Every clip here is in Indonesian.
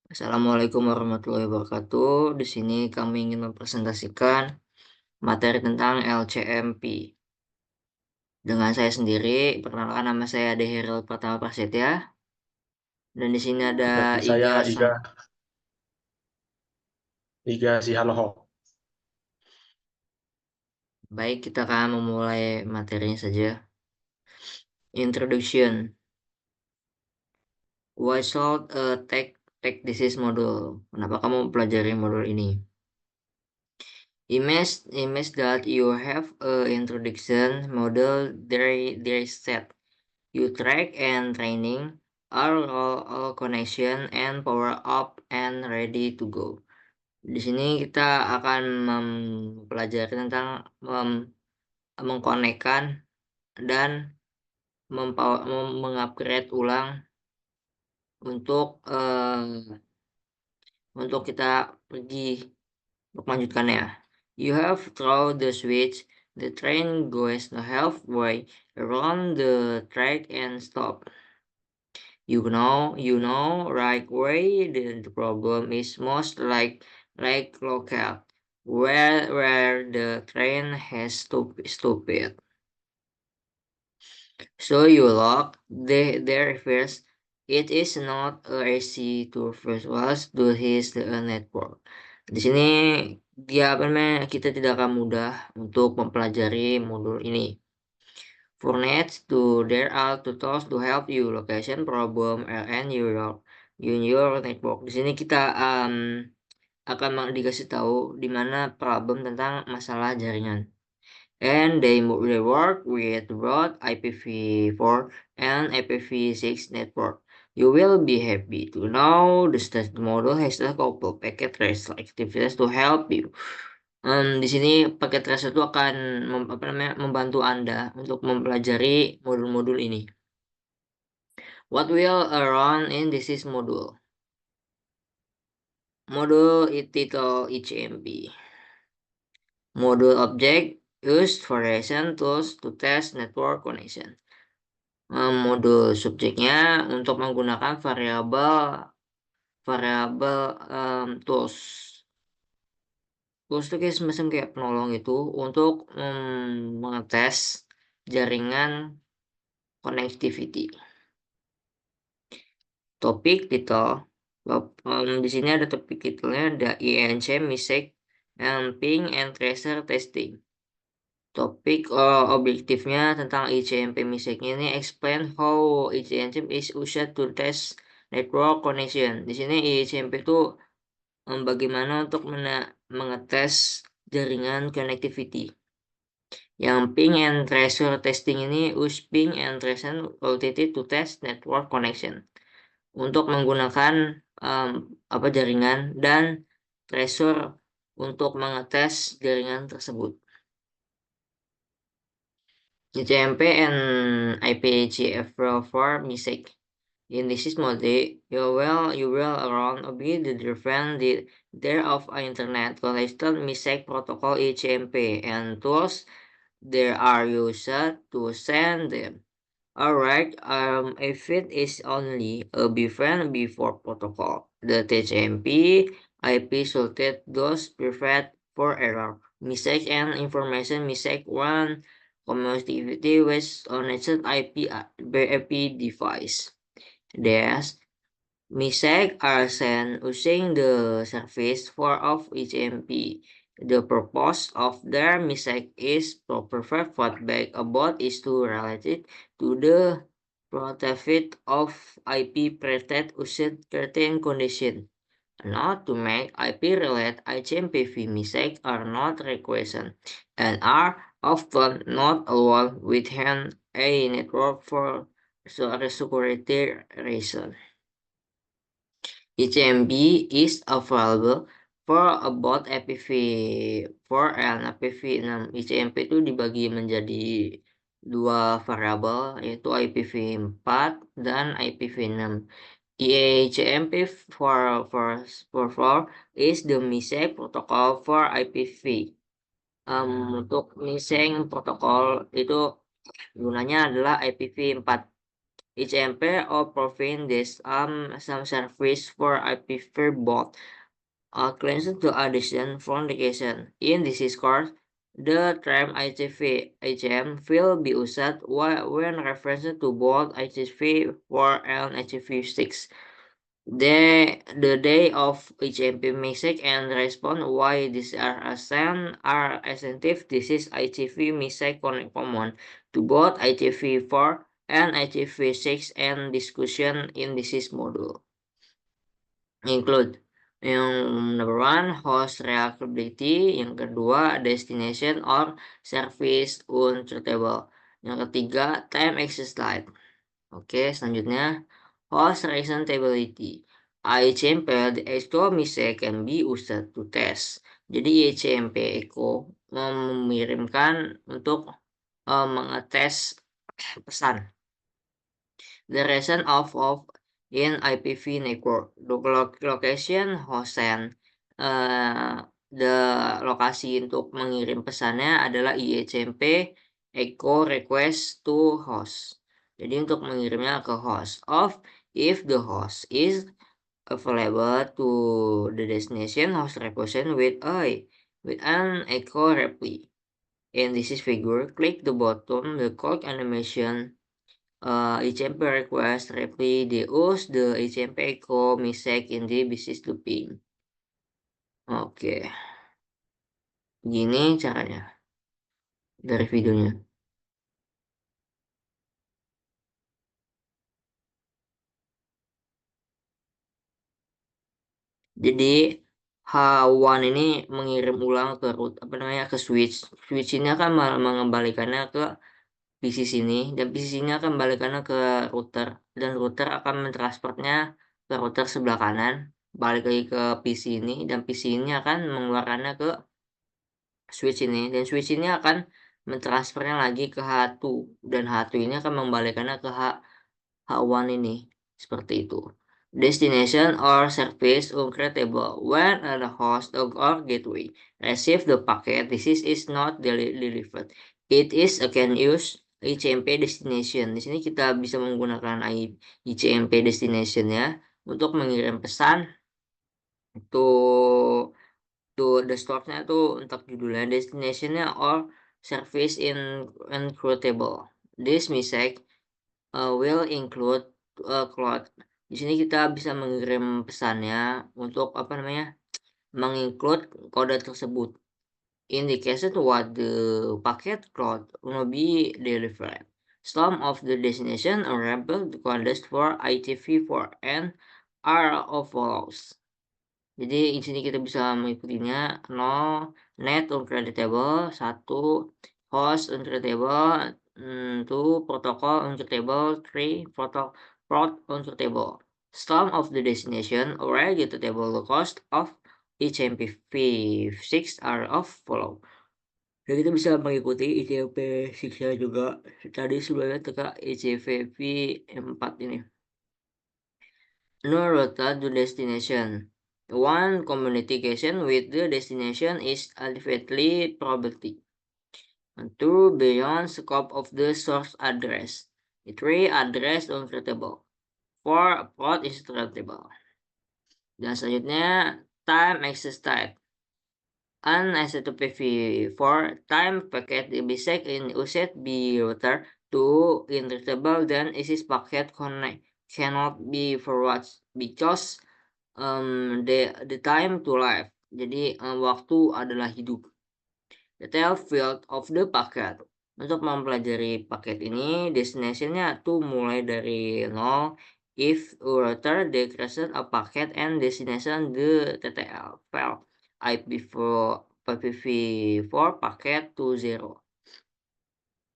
Assalamualaikum warahmatullahi wabarakatuh. Di sini kami ingin mempresentasikan materi tentang LCMP. Dengan saya sendiri, perkenalkan nama saya Ade Heril Pratama Prasetya. Dan di sini ada Dan Iga saya Sang. Iga Sihaloho. Baik, kita akan memulai materinya saja. Introduction. Why should take this module? Kenapa kamu mempelajari modul ini? Image that you have a introduction model there is set. You track and training all connection and power up and ready to go. Di sini kita akan mempelajari tentang mengkonekkan dan mengupgrade ulang untuk kita pergi untuk melanjutkannya. You have throw the switch, the train goes no halfway around the track and stop. Right away the problem is most like local, where the train has stupid. So you lock there first. It is not easy to first was to his the network. Di sini kita tidak akan mudah untuk mempelajari modul ini. For next, there are tutors to help you location problem and your network. Di sini kita akan dikasih tahu di mana problem tentang masalah jaringan. And they work with both IPv4 and IPv6 network. You will be happy to know the state model has a couple packet trace activities to help you. Di sini paket trace itu akan membantu Anda untuk mempelajari modul-modul ini. What will run in this is module? Module title HMP. Module object used for relation tools to test network connection. Modul subjeknya untuk menggunakan variabel tools. Tools itu kayak semacam kayak penolong itu untuk mengetes jaringan connectivity. Topik title. Di sini ada topik titelnya, ada INC, MISEC, ping and tracer testing. Topik objektifnya tentang ICMP MISEC-nya ini explain how ICMP is used to test network connection. Di sini ICMP itu bagaimana untuk mengetes jaringan connectivity. Yang ping and tracer testing ini use ping and tracer quality to test network connection. Untuk menggunakan jaringan dan tracer untuk mengetes jaringan tersebut. ICMP and IPGF4 MISEC. In this model, you will around a bit the different there of internet connection MISEC protocol ICMP and tools there are used to send them. Alright, if it is only a different before protocol, the TCMP IP sorted those preferred for error. MISEC and information MISEC one connectivity with connected IP device. Thus, MISEC are sent using the service for of HMP. The purpose of their MISEC is to provide feedback about is to related to the protected of IP protected usage certain condition. Not to make IP related HMPV MISEC are not requested and are often not allowed within a network for security reasons. HMB is available for about IPv4 and IPv6. HMP itu dibagi menjadi dua variabel, yaitu IPv4 dan IPv6. HMP for is the MISEC protocol for IPv. Untuk MISEC protokol itu gunanya adalah IPv4. HMP or provide this some service for IPv4 bot cleansed to addition from location. In this course, the term ITV HM will be used when reference to both ITv4 and ITv6. The day of HMP message and respond why these are essential. This is ITV message common to both ITv4 and ITv6 and discussion in this module include yang number one host reliability, yang kedua destination or service untraceable, yang ketiga time access light. Oke, selanjutnya host reasonability. ICMP the echo message can be used to test. Jadi ICMP echo mengirimkan untuk mengetes pesan. The reason of in IPv network, the location host send, the lokasi untuk mengirim pesannya adalah ICMP echo request to host. Jadi untuk mengirimnya ke host of if the host is available to the destination host request with an echo reply. In this figure, click the button the code animation HMP request reply use the HMP echo message in the business looping. Oke, gini caranya dari videonya. Jadi H1 ini mengirim ulang ke root ke switch ini akan mengembalikannya ke PC sini dan PC sini akan kembalikannya ke router dan router akan mentransfernya ke router sebelah kanan balik lagi ke PC ini dan PC ini akan mengeluarkannya ke switch ini dan switch ini akan mentransfernya lagi ke H2 dan H2 ini akan membalikannya ke H1 ini seperti itu. Destination or service uncreatable when a host or gateway receive the packet. This is not delivered. It is can use ICMP destination. Di sini kita bisa menggunakan ICMP destination ya untuk mengirim pesan itu the source-nya tuh untuk judulnya, destination-nya or service includable. This message will include cloud. Di sini kita bisa mengirim pesannya untuk menginclude kode tersebut. Indication what the packet cloud will be delivered. Some of the destination are labeled codes for ITv4 and are of follows. Jadi di sini kita bisa mengikutinya 0 net uncreditable, 1 host uncreditable, 2 protocol uncreditable, 3 prot uncreditable. Some of the destination already get the table cost of each MPv6 are of follow. Jadi kita bisa mengikuti ICMP6 juga tadi sebelumnya teka ICMP4 ini. No route to destination. One communication with the destination is ultimately probability. 2 beyond scope of the source address. 3 address uncreatable. 4 port is treatable. Dan selanjutnya time access type. An HTTP4 time packet bisect in used be router to intreatable then is packet cannot be forwarded because the time to life. Jadi waktu adalah hidup. Detail field of the packet. Untuk mempelajari paket ini, destination-nya tuh mulai dari 0 if router decreases a packet and destination the TTL file IPv4 packet to 0.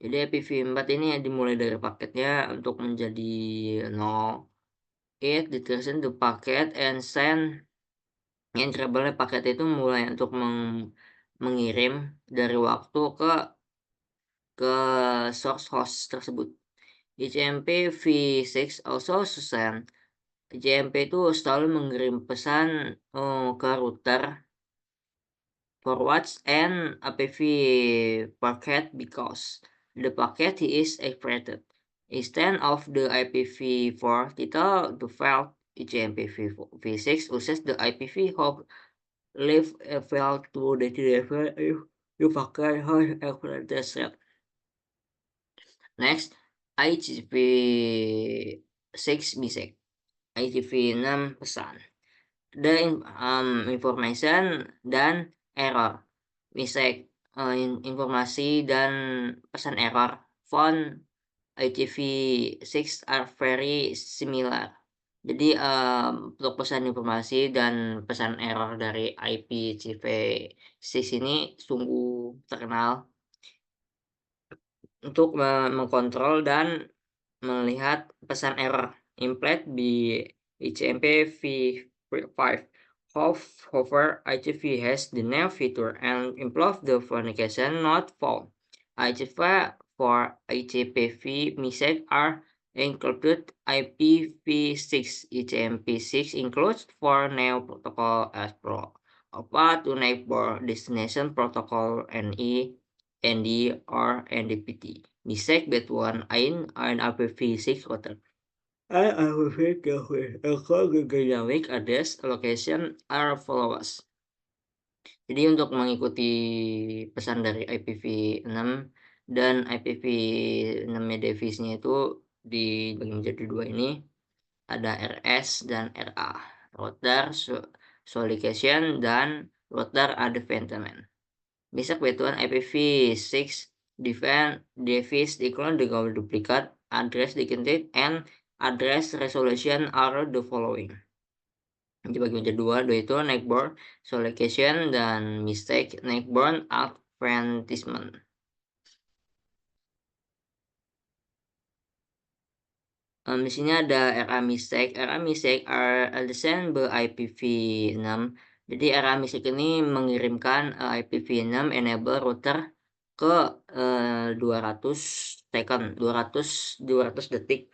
Jadi IPv4 ini dimulai dari paketnya untuk menjadi 0. It decreases the packet and send yang trouble paket itu mulai untuk mengirim dari waktu ke source host tersebut. ICMP v6 also send. ICMP itu selalu mengirim pesan ke router forwards and IPv packet because the packet is encrypted. Instead of the IPv4 title, default eCMP v6 uses the IPv hop leave a file to the driver if you pakai host implementation. Next, IPv6 bisect. IPv6 pesan. The information dan error. Bisect informasi dan pesan error. Found IPv6 are very similar. Jadi untuk pesan informasi dan pesan error dari IPv6 ini sungguh terkenal untuk mengkontrol dan melihat pesan error implied di ICMP v5. However, ITV has the new feature and improve the communication not found. ITV for ICPV message are included IPv6. ICMP6 includes for new protocol as pro. Apa to neighbor destination protocol NE, ND, or NDPT. Mistake between and IPv6 router. IPv6 dynamic address location are followers. Jadi untuk mengikuti pesan dari IPv6 dan IPv6 device-nya itu dibagi menjadi dua ini, ada RS dan RA, router solicitation dan router advancement. Bisa between IPv6 device equal dengan duplicate address decoded and address resolution are the following. Dibagi menjadi dua itu neighbor solicitation dan mistake neighbor advancement. Di sini ada RA mistake. RA mistake are adjacent by IPv6. Jadi RA mistake ini mengirimkan IPv6 enable router ke 200 second, 200 detik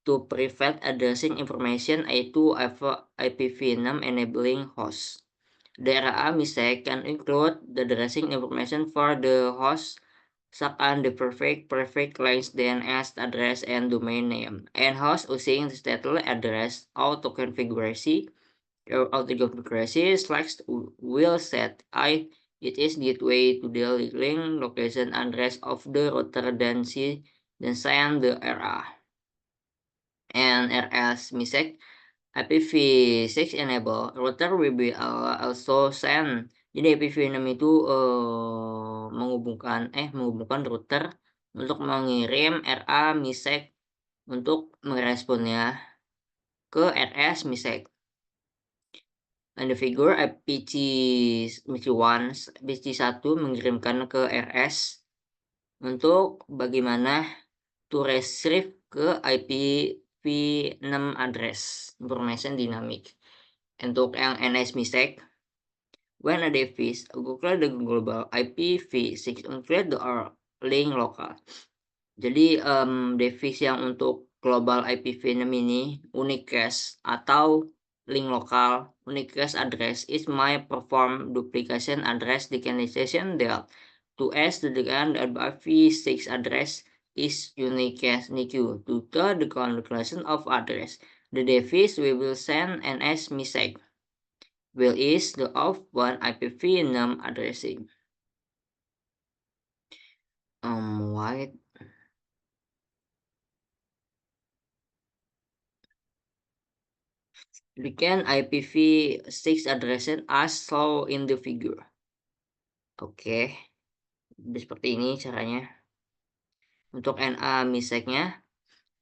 to prevent addressing information yaitu IPv6 enabling host. The RA mistake can include the addressing information for the host such as the perfect length DNS address and domain name, and host using the stateful address auto configuration slash will set it is gateway to the link location address of the router then send the RA. And RS mistake IPv6 enable router will be also send. Jadi IPv6 itu menghubungkan router untuk mengirim RA mistake untuk meresponnya ke RS mistake. And the figure PC1 mengirimkan ke RS untuk bagaimana to retrieve ke IPv6 address information dynamic. Untuk yang NS mistake, when a device Google the global IPv6 include the link local. Jadi device yang untuk global IPv6 ini unicast atau link lokal, unicast address is my perform duplication address decomposition del to s the IPv6 address is unicast NIQ to the declaration of address. The device will send NS message will is the of one IPv6 addressing. Why? We can IPv6 addressing as shown in the figure. Oke, seperti ini caranya. Untuk NA mistake-nya,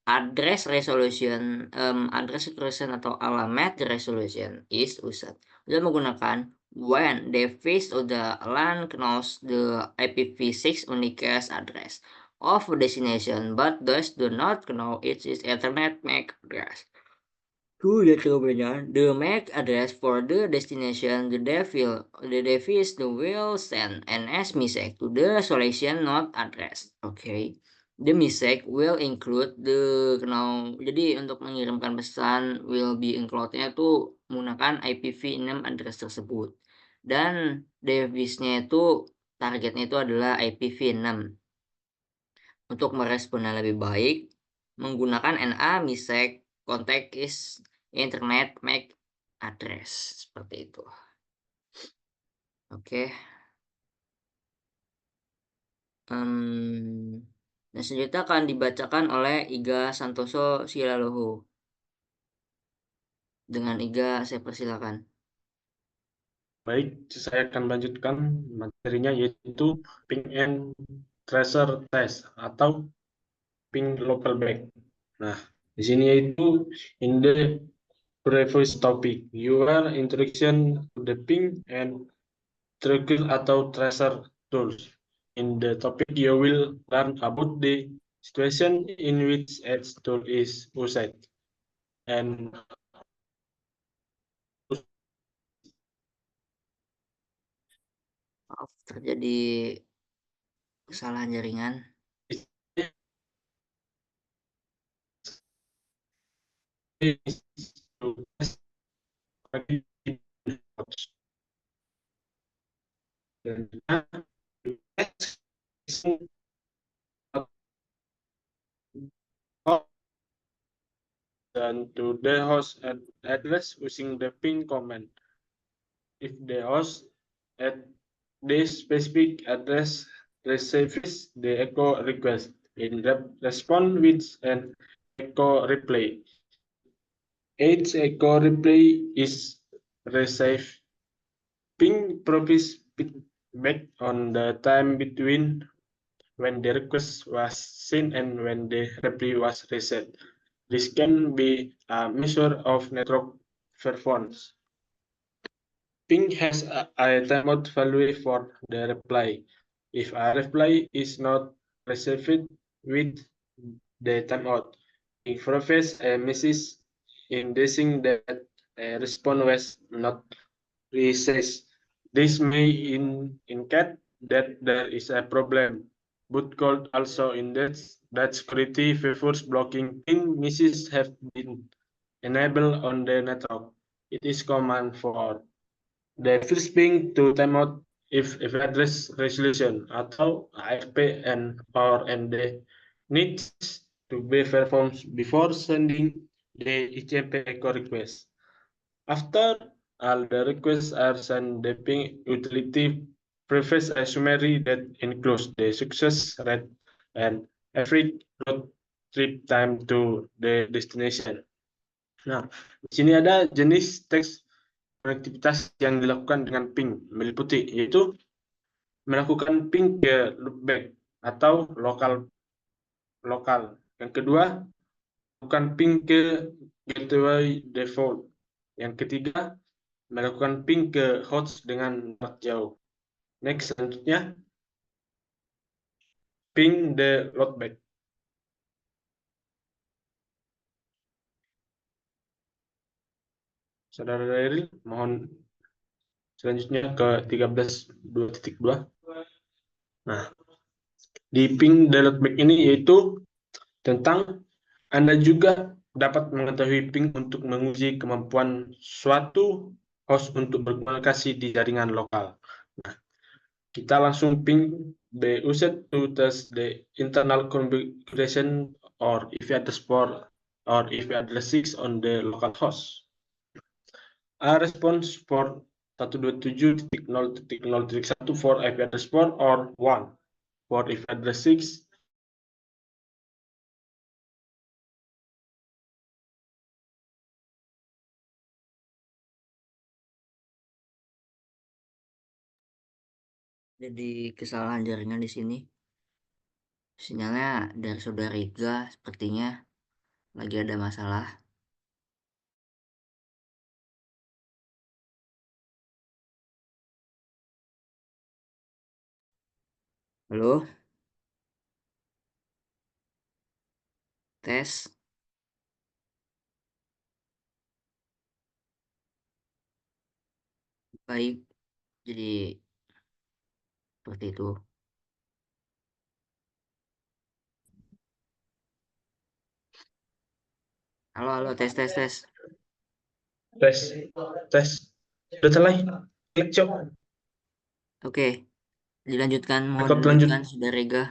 address resolution atau alamat resolution is used. Udah menggunakan when device the LAN knows the IPv6 unicast address of destination but does not know its Ethernet MAC address. To determine the MAC address for the destination, the device will send an S message to the solution node address. Okay. The message will include jadi untuk mengirimkan pesan will be include-nya itu menggunakan IPv6 address tersebut. Dan device-nya itu targetnya itu adalah IPv6. Untuk meresponnya lebih baik, menggunakan NA MISEC contact is internet MAC address seperti itu. Oke. Dan selanjutnya akan dibacakan oleh Iga Santoso Silaloho. Dengan Iga saya persilakan. Baik, saya akan lanjutkan materinya yaitu ping and tracer test atau ping local back. Nah, di sini yaitu in the previous topic, your introduction to the ping and trickle atau tracer tools. In the topic, you will learn about the situation in which edge tool is used and Maaf, terjadi kesalahan jaringan. dan to the host address using the ping command. If the host at this specific address receives the echo request, in response with an echo replay. Each echo replay is received ping provides feedback on the time between when the request was sent and when the reply was received. This can be a measure of network performance. Ping has a timeout value for the reply. If a reply is not received with the timeout, it provides a message indicating that a response was not received. This may indicate that there is a problem, but could also indicate that security favors blocking ping messages have been enabled on the network. It is common for the first ping to timeout if address resolution atau ARP and or ND needs to be performed before sending the HTTP echo request. After all the requests are sent, the ping utility prefaces a summary that includes the success rate and average round trip time to the destination. Nah, di sini ada jenis teks konektivitas yang dilakukan dengan ping meliputi yaitu melakukan ping ke loopback atau lokal lokal. Yang kedua, melakukan ping ke gateway default. Yang ketiga, melakukan ping ke host dengan jarak jauh. Next, selanjutnya ping the loopback. Saudara Daryl, mohon selanjutnya ke 13.2.2. Nah, di ping the loopback ini yaitu tentang Anda juga dapat mengetahui ping untuk menguji kemampuan suatu host untuk berkomunikasi di jaringan lokal. Nah, kita langsung ping the used to test the internal configuration or IP address port or IP address 6 on the local host. A response for 127.0.0.1 for IP address port or 1 for IP address 6. Jadi kesalahan jaringan di sini. Sinyalnya dari saudara Iga sepertinya lagi ada masalah. Halo, tes. Baik, jadi seperti itu. Halo, halo, tes, tes, tes. Tes, tes. Sudah selesai. Klik cok. Oke, dilanjutkan. Mohon Rekod lanjut. dilanjutkan, saudara Iga.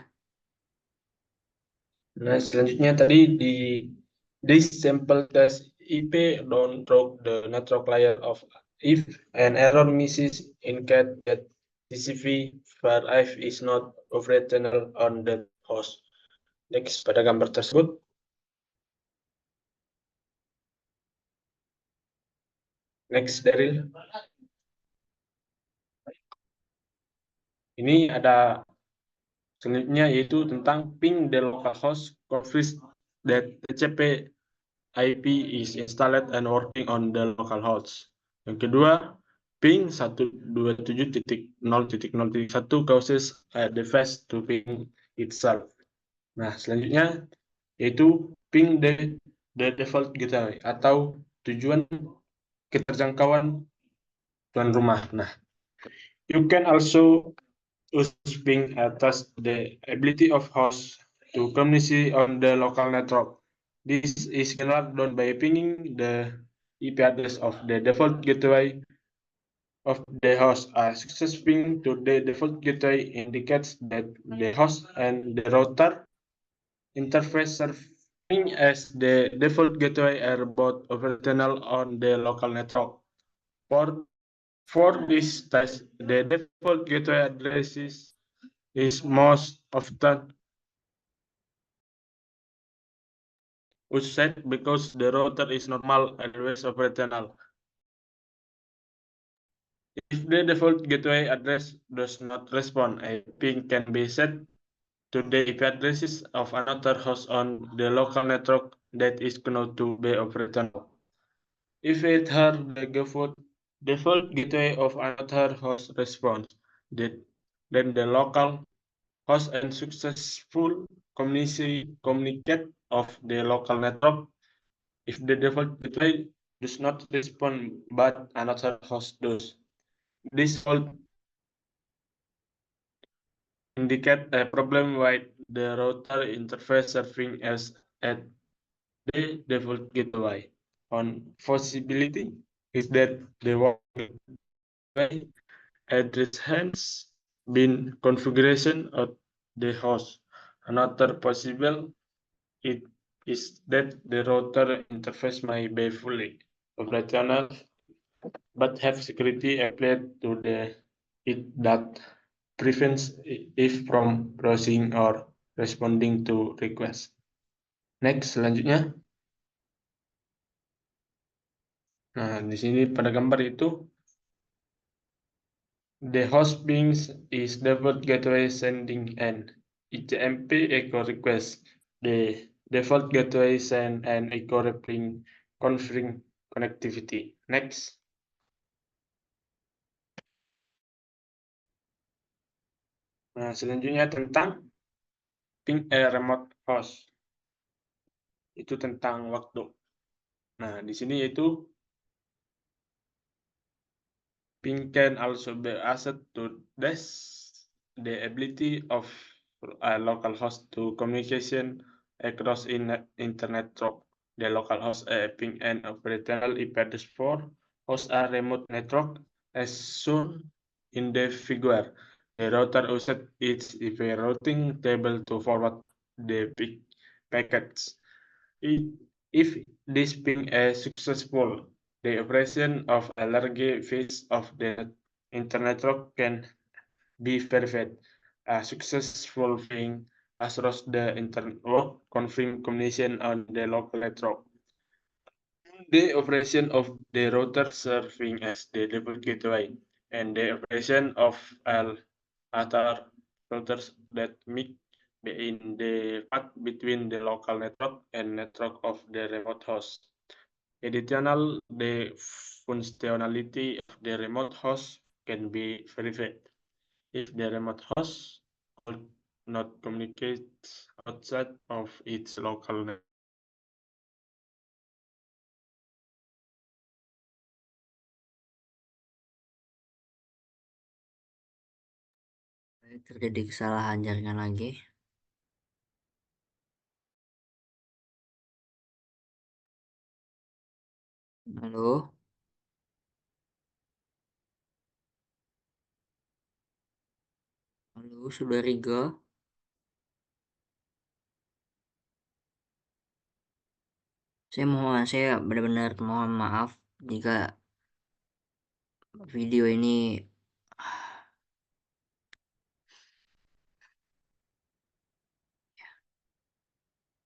Nah, selanjutnya tadi di this sample test IP don't drop the network layer of if an error misses indicate that TCP var is not operational on the host. Next, pada gambar tersebut, next Daryl. Ini ada selanjutnya yaitu tentang ping the localhost confirms that TCP IP is installed and working on the localhost. Yang kedua, ping 127.0.0.1 causes a device to ping itself. Nah, selanjutnya yaitu ping the default gateway atau tujuan keterjangkauan tuan rumah. Nah, you can also use ping atas the ability of host to communicate on the local network. This is generally done by pinging the IP address of the default gateway of the host. A success ping to the default gateway indicates that the host and the router interface serving as the default gateway are both operational on the local network. For, for this test, the default gateway address is most often used because the router is normal always operational. If the default gateway address does not respond, a ping can be set to the IP addresses of another host on the local network that is known to be operational. If it had the default gateway of another host responds, then the local host and successful communicate of the local network. If the default gateway does not respond but another host does, this will indicate a problem with the router interface serving as at the default gateway. One possibility is that the gateway address has been configuration of the host. Another possible it is that the router interface may be fully operational but have security applied to the it that prevents if from browsing or responding to requests. Next, selanjutnya. Nah, di sini pada gambar itu the host being is default gateway sending an HTTP echo request. The default gateway send an echo replying confirming connectivity. Next. Nah, selanjutnya tentang ping remote host. Itu tentang waktu. Nah, di sini yaitu ping can also be asset to this the ability of a local host to communication across internet through the local host ping and operational IP address for host a remote network as shown in the figure. The router uses its IP routing table to forward the packets. If this being successful, the operation of a large phase of the internet network can be verified. A successful being across the internet confirm communication on the local network. The operation of the router serving as the default gateway and the operation of other routers that make in the path between the local network and network of the remote host. Additional, the functionality of the remote host can be verified if the remote host could not communicate outside of its local network. Terjadi kesalahan jaringan lagi. Halo, halo, sudah Riga. Saya benar-benar mohon maaf jika video ini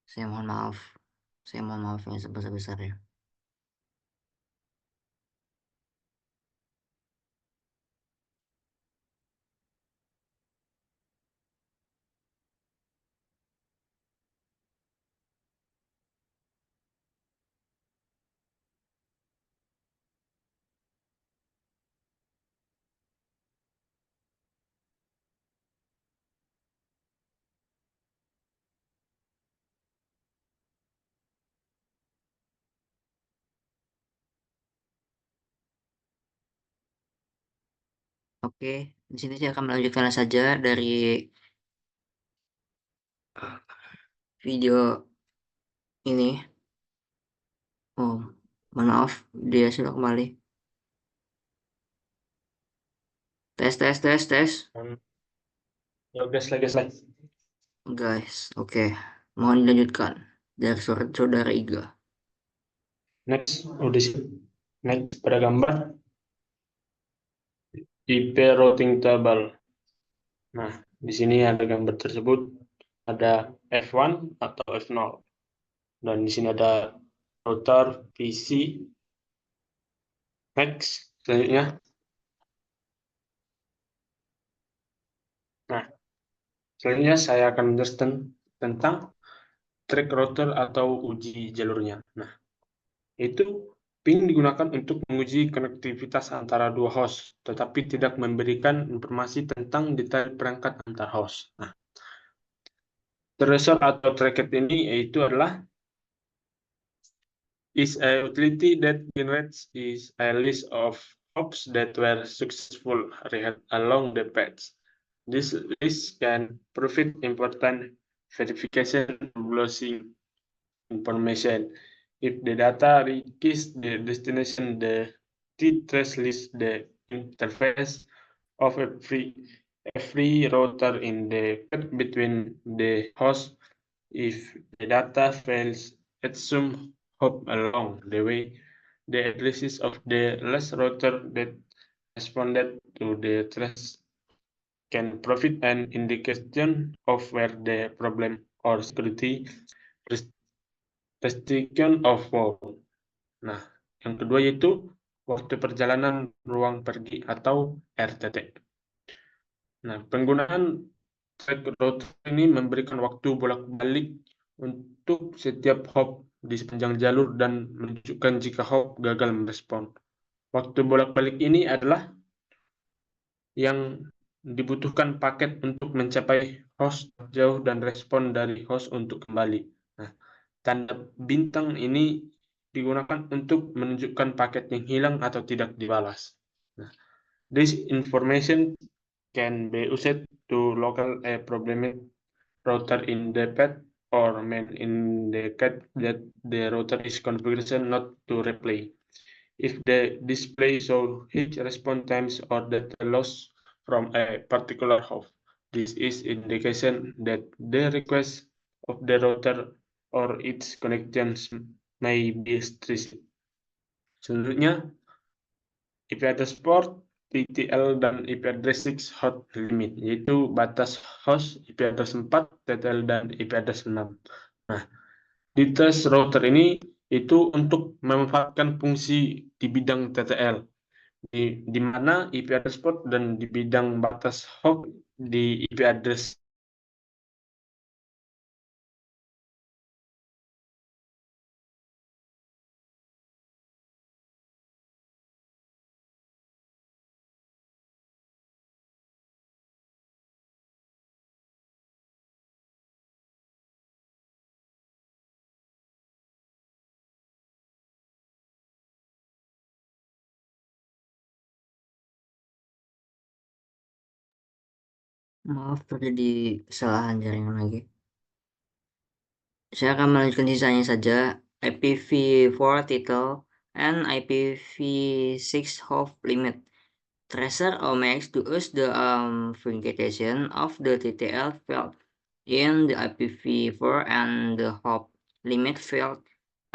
saya mohon maaf. Saya mohon maaf yang sebesar-besarnya. Oke, di sini saya akan melanjutkan saja dari video ini. Oh, mohon maaf, dia sudah kembali. Tes, tes, tes, tes. Ya guys, lagi. Guys, oke. Mohon dilanjutkan dari suara saudara Iga. Next, udah sih. Next pada gambar IP routing table. Nah, di sini ada gambar tersebut, ada F1 atau F0. Dan di sini ada router, PC. Next, selanjutnya. Nah, selanjutnya saya akan menjelaskan tentang track router atau uji jalurnya. Nah, itu ping digunakan untuk menguji konektivitas antara dua host, tetapi tidak memberikan informasi tentang detail perangkat antar host. Nah, tracer atau tracket ini yaitu adalah is a utility that generates is a list of hops that were successful read along the path. This list can provide important verification glossing information. If the data reaches the destination, the t-trace lists the interface of every router in the path between the hosts. If the data fails at some hop along the way, the addresses of the last router that responded to the trace can provide an indication of where the problem or security restriction of work. Nah, yang kedua yaitu waktu perjalanan ruang pergi atau RTT. Nah, penggunaan track router ini memberikan waktu bolak-balik untuk setiap hop di sepanjang jalur dan menunjukkan jika hop gagal merespon. Waktu bolak-balik ini adalah yang dibutuhkan paket untuk mencapai host jauh dan respon dari host untuk kembali. Nah, tanda bintang ini digunakan untuk menunjukkan paket yang hilang atau tidak dibalas. Nah, this information can be used to local a problematic router in the path or main in the cat that the router is configuration not to replay. If the display show huge response times or data loss from a particular host, this is indication that the request of the router or its connections may be restricted. Selanjutnya, IP address port, TTL, dan IP address 6 hot limit, yaitu batas host IP address 4, TTL, dan IP address 6. Nah, details router ini itu untuk memanfaatkan fungsi di bidang TTL, di mana IP address port dan di bidang batas hop di IP address. Maaf terjadi kesalahan jaringan lagi. Saya akan melanjutkan sisanya saja. IPv4 title and IPv6 hop limit. Tracer omex to use the verification of the TTL field in the IPv4 and the hop limit field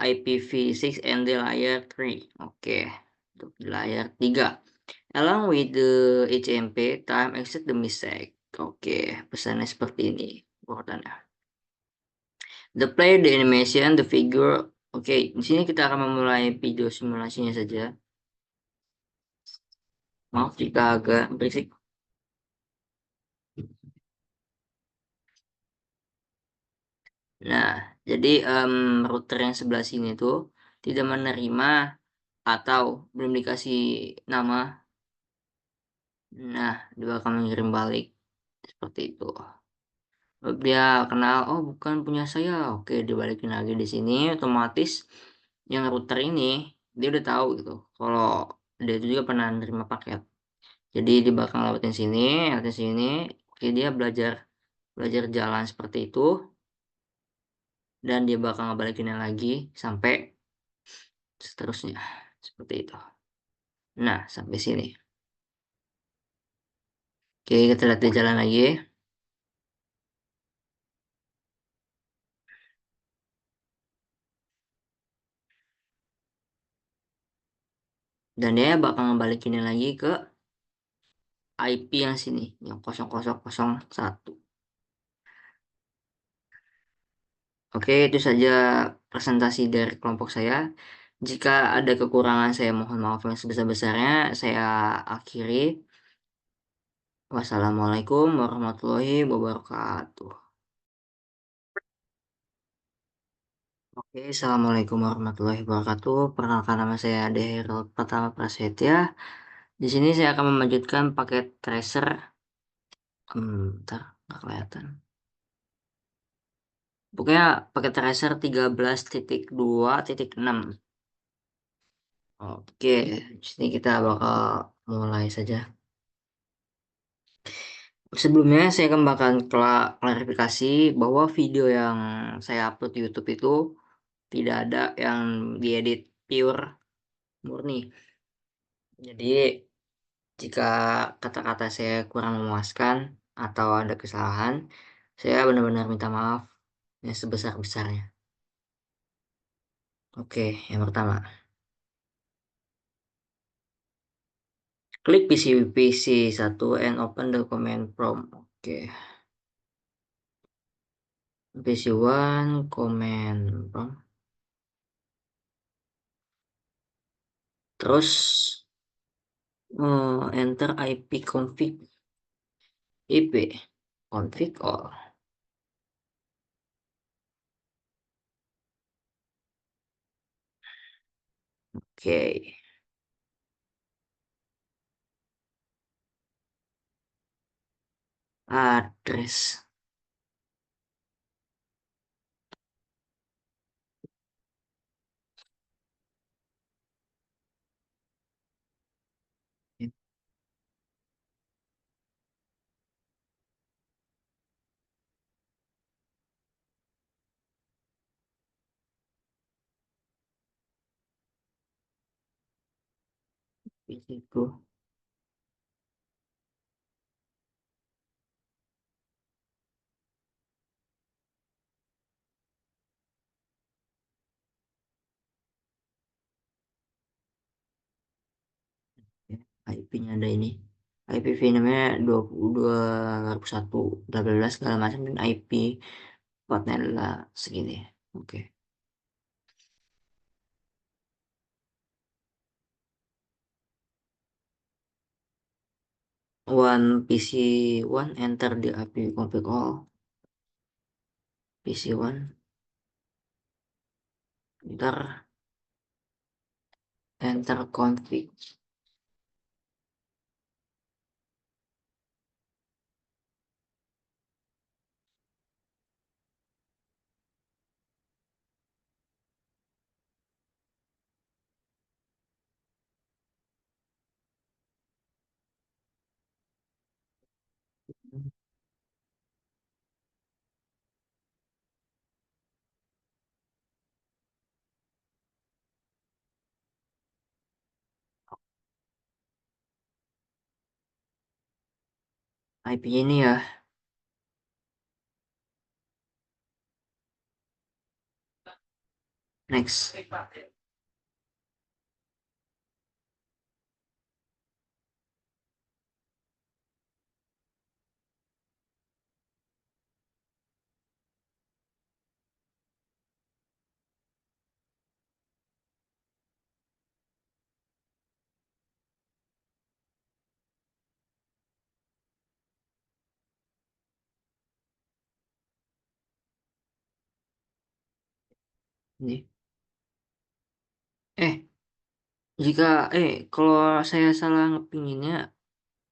IPv6 and the layer 3. Oke, untuk di layar 3. Along with the HMP, time exit the mistake. Oke, pesannya seperti ini urutannya. The play, the animation, the figure. Oke, di sini kita akan memulai video simulasinya saja. Maaf jika agak berisik. Nah, jadi router yang sebelah sini tuh tidak menerima atau belum dikasih nama. Nah, dia akan mengirim balik seperti itu. Dia kenal, oh bukan punya saya. Oke, dibalikin lagi di sini otomatis yang router ini dia udah tahu gitu. Kalau dia itu juga pernah nerima paket. Jadi dia bakal lewatin sini. Oke, dia belajar belajar jalan seperti itu dan dia bakal ngebalikinnya lagi sampai seterusnya seperti itu. Nah, sampai sini. Oke, kita lihat di jalan lagi. Dan dia bakal ngebalikinnya lagi ke IP yang sini, yang 0001. Oke, itu saja presentasi dari kelompok saya. Jika ada kekurangan, saya mohon maaf yang sebesar-besarnya. Saya akhiri. Wassalamualaikum warahmatullahi wabarakatuh. Oke, assalamualaikum warahmatullahi wabarakatuh. Perkenalkan nama saya Deherul Pratama Prasetya. Di sini saya akan melanjutkan paket tracer. Bentar, nggak kelihatan. Pokoknya paket tracer 13.2.6. Oke, di sini kita bakal mulai saja. Sebelumnya saya akan bakal klarifikasi bahwa video yang saya upload di YouTube itu tidak ada yang diedit pure murni. Jadi jika kata-kata saya kurang memuaskan atau ada kesalahan, saya benar-benar minta maaf yang sebesar-besarnya. Oke, yang pertama, klik PC 1 and open the command prompt. Oke, PC1 command prompt. Terus enter IP config IP config all. Oke, address. PC-ku. IP-nya ada ini. IPv namanya 22.1.18 segala macam dan IP portnya adalah segini. Oke. One PC1 enter the IP config all. PC1 enter config. IP ini ya. Next. Ini. Eh, jika kalau saya salah ngepinginnya,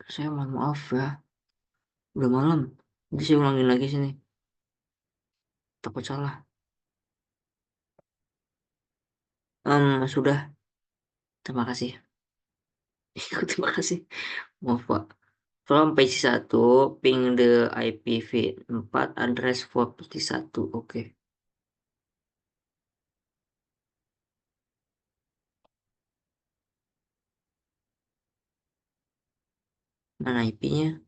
saya mohon maaf ya. Udah malam. Jadi saya ulangin lagi sini. Takut salah. Sudah. Terima kasih. Terima kasih. Maaf, Pak. From page 1, ping the IPv4 address 41. Oke. Mana IP-nya?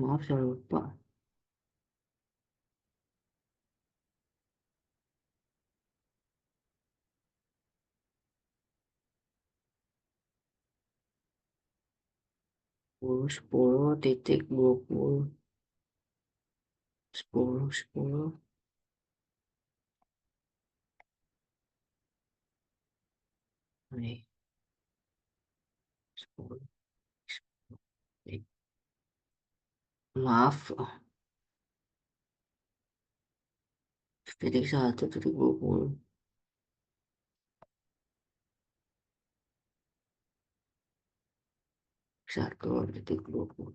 Maaf, saya lupa. Sepuluh titik 20. 10. Nih, 10. Maaf, titik 1 titik 20. 1 titik 20.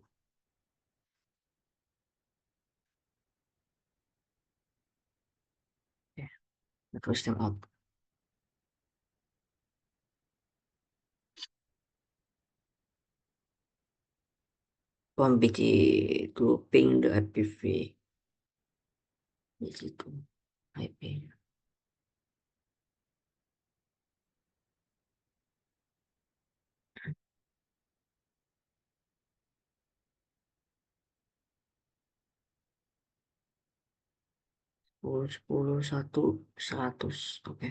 Ya, terus time out. BT grouping the IPv di situ IP 10 10 1 100. Oke.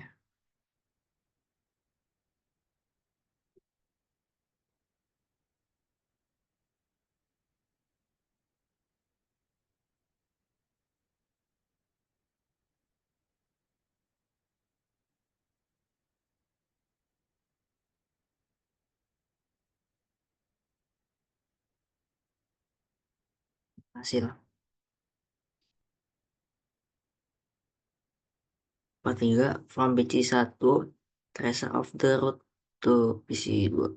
Hasil 43 from BC1 tracer of the root to PC2.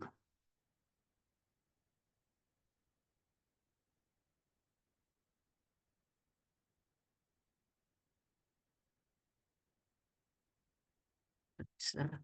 Tracer.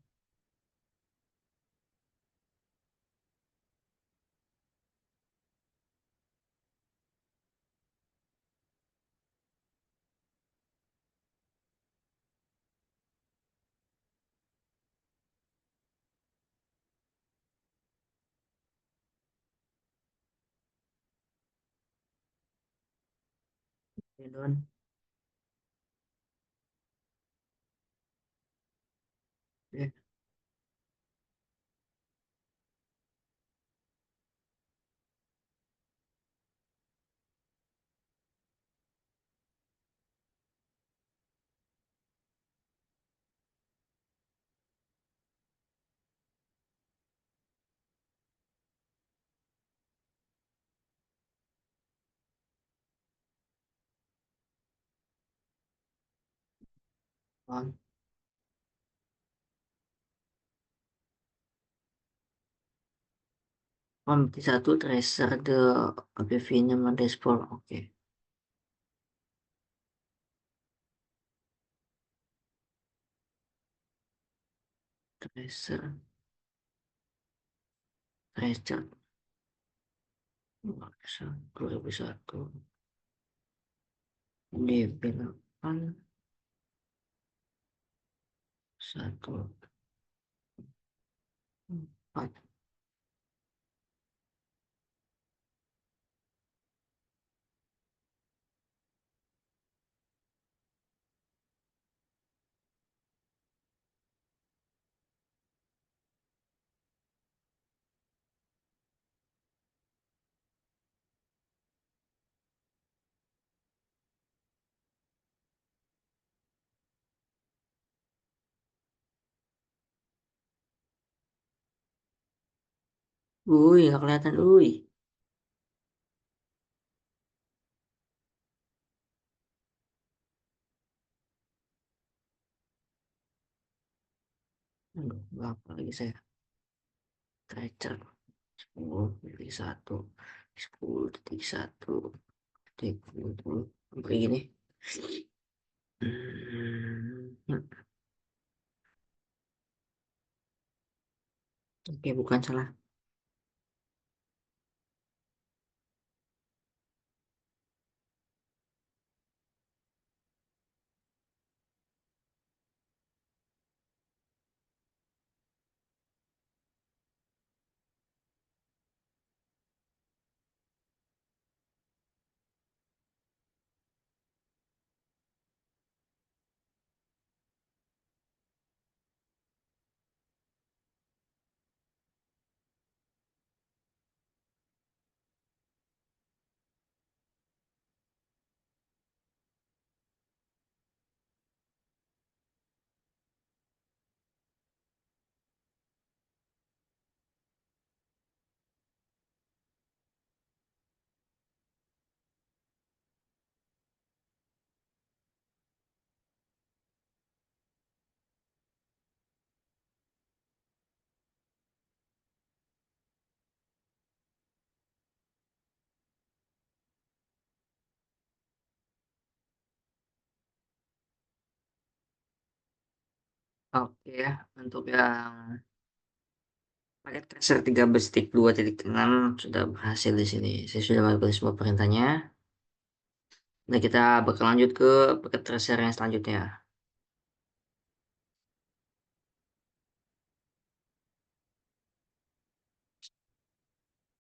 Ya, Don. Ya, on. From BC1 tracer the IPv _. Oke. Tracer, Tracer, Tracer 2001, DB8, 14. Nggak kelihatan, Aduh, berapa lagi saya? Tracer 10,1, 10,1, 10, sampai gini. Hmm, Oke, bukan salah. Oke ya, untuk yang paket tracer 13.2.6 sudah berhasil di sini. Saya sudah melakukan semua perintahnya. Nah, kita bakal lanjut ke paket tracer yang selanjutnya.